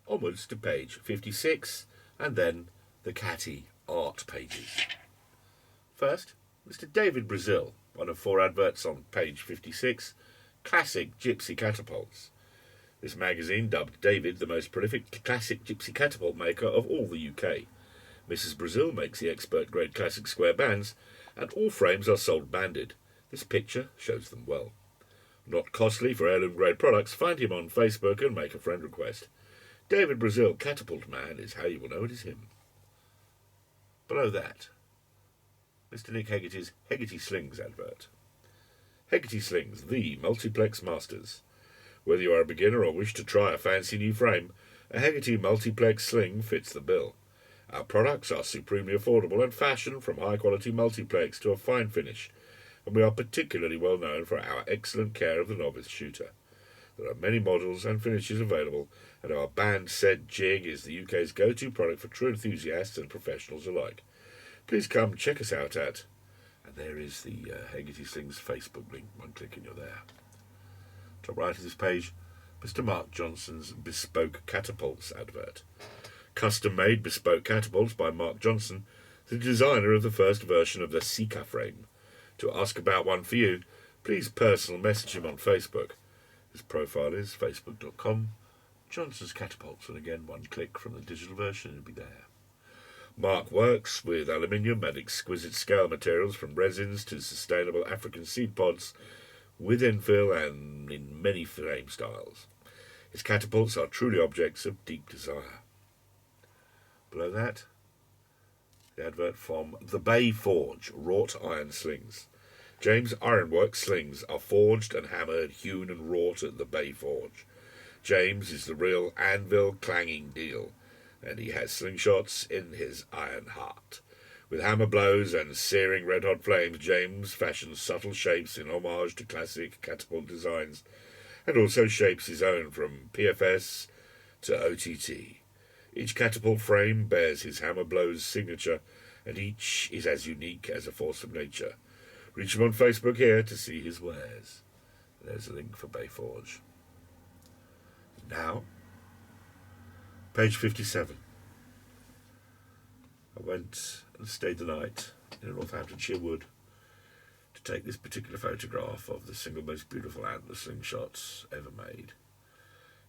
onwards to page 56, and then the Catty art pages. First, Mr. David Brazil, one of 4 adverts on page 56, Classic Gypsy Catapults. This magazine dubbed David the most prolific classic gypsy catapult maker of all the UK. Mrs. Brazil makes the expert-grade classic square bands, and all frames are sold banded. This picture shows them well. Not costly for heirloom-grade products, find him on Facebook and make a friend request. David Brazil, Catapult Man, is how you will know it is him. Below that, Mr. Nick Hegarty's Hegarty Slings advert. Hegarty Slings, the multiplex masters. Whether you are a beginner or wish to try a fancy new frame, a Hegarty multiplex sling fits the bill. Our products are supremely affordable and fashioned from high-quality multiplex to a fine finish, and we are particularly well known for our excellent care of the novice shooter. There are many models and finishes available, and our band set jig is the UK's go-to product for true enthusiasts and professionals alike. Please come check us out at... And there is the Hegarty Slings Facebook link. One click and you're there. Top right of this page, Mr. Mark Johnson's Bespoke Catapults advert. Custom-made bespoke catapults by Mark Johnson, the designer of the first version of the Sika frame. To ask about one for you, please personal message him on Facebook. His profile is facebook.com, Johnson's Catapults, and again, one click from the digital version, it'll be there. Mark works with aluminium and exquisite scale materials from resins to sustainable African seed pods, with infill and in many frame styles. His catapults are truly objects of deep desire. Below that, the advert from The Bay Forge, wrought iron slings. James Ironworks slings are forged and hammered, hewn and wrought at the Bay Forge. James is the real anvil clanging deal, and he has slingshots in his iron heart. With hammer blows and searing red-hot flames, James fashions subtle shapes in homage to classic catapult designs, and also shapes his own from PFS to OTT. Each catapult frame bears his hammer blows signature, and each is as unique as a force of nature. Reach him on Facebook here to see his wares. There's a link for Bayforge. Now, page 57. I went and stayed the night in a Northamptonshire wood to take this particular photograph of the single most beautiful antler slingshots ever made,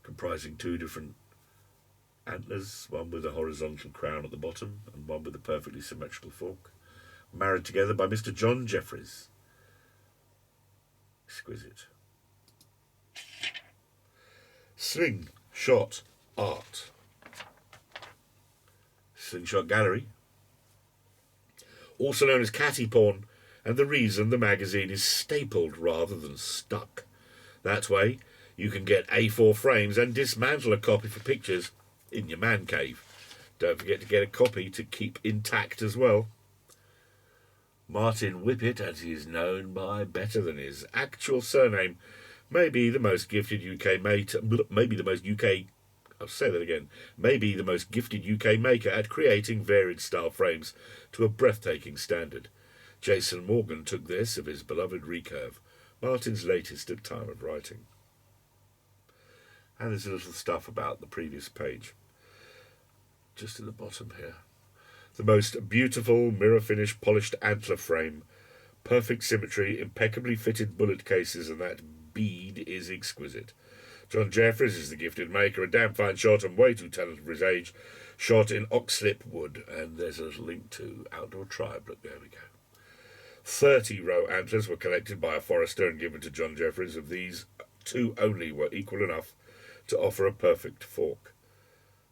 comprising 2 different antlers, one with a horizontal crown at the bottom and one with a perfectly symmetrical fork, married together by Mr. John Jeffries. Exquisite. Slingshot art. Slingshot Gallery, also known as Catty porn, and the reason the magazine is stapled rather than stuck. That way, you can get A4 frames and dismantle a copy for pictures in your man cave. Don't forget to get a copy to keep intact as well. Martin Whippet, as he is known by better than his actual surname, may be the most gifted UK maker, maybe the most gifted UK maker at creating varied style frames to a breathtaking standard. Jason Morgan took this of his beloved Recurve, Martin's latest at time of writing. And there's a little stuff about the previous page, just at the bottom here. The most beautiful mirror-finish polished antler frame, perfect symmetry, impeccably fitted bullet cases, and that bead is exquisite. John Jeffries is the gifted maker, a damn fine shot and way too talented for his age, shot in oxlip wood, and there's a little link to Outdoor Tribe. Look, there we go. 30 row antlers were collected by a forester and given to John Jeffries. Of these, 2 only were equal enough to offer a perfect fork.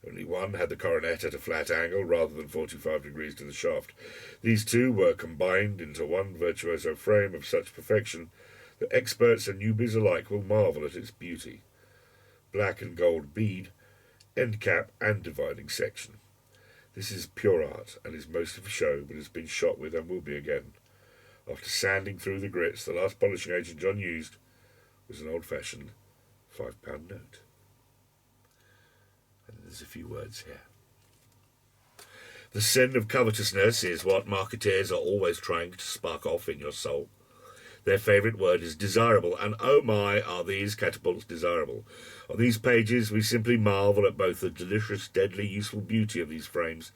Only one had the coronet at a flat angle rather than 45 degrees to the shaft. These 2 were combined into one virtuoso frame of such perfection that experts and newbies alike will marvel at its beauty. Black and gold bead, end cap and dividing section. This is pure art and is most of a show, but has been shot with and will be again. After sanding through the grits, the last polishing agent John used was an old-fashioned £5 note. And there's a few words here. The sin of covetousness is what marketeers are always trying to spark off in your soul. Their favourite word is desirable, and oh my, are these catapults desirable. On these pages we simply marvel at both the delicious, deadly, useful beauty of these frames,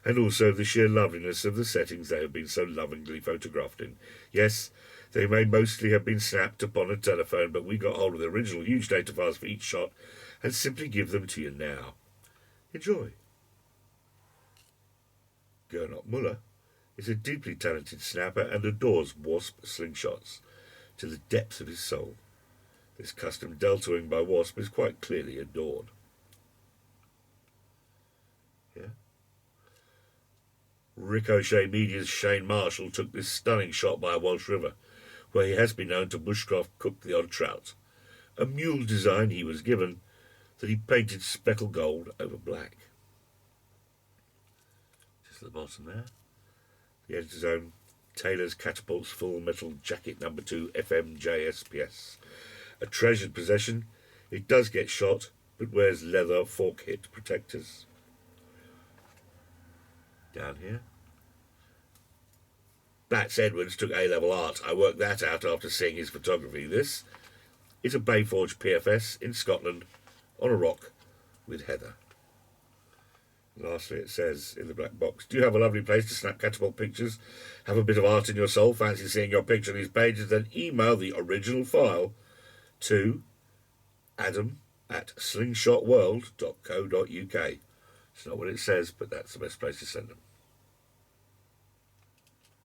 and also the sheer loveliness of the settings they have been so lovingly photographed in. Yes, they may mostly have been snapped upon a telephone, but we got hold of the original huge data files for each shot and simply give them to you now. Enjoy. Gernot Muller is a deeply talented snapper and adores wasp slingshots to the depths of his soul. This custom delta wing by Wasp is quite clearly adored. Yeah. Ricochet Media's Shane Marshall took this stunning shot by a Welsh river, where he has been known to bushcraft cook the odd trout. A mule design he was given that he painted speckled gold over black. Just at the bottom there. The editor's own Taylor's Catapults Full Metal Jacket No. 2 FMJSPS. A treasured possession. It does get shot, but wears leather fork hit protectors. Down here. Bats Edwards took A-level art. I worked that out after seeing his photography. This is a Bayforge PFS in Scotland on a rock with heather. Lastly, it says in the black box, do you have a lovely place to snap catapult pictures? Have a bit of art in your soul? Fancy seeing your picture on these pages? Then email the original file to adam@slingshotworld.co.uk. It's not what it says, but that's the best place to send them.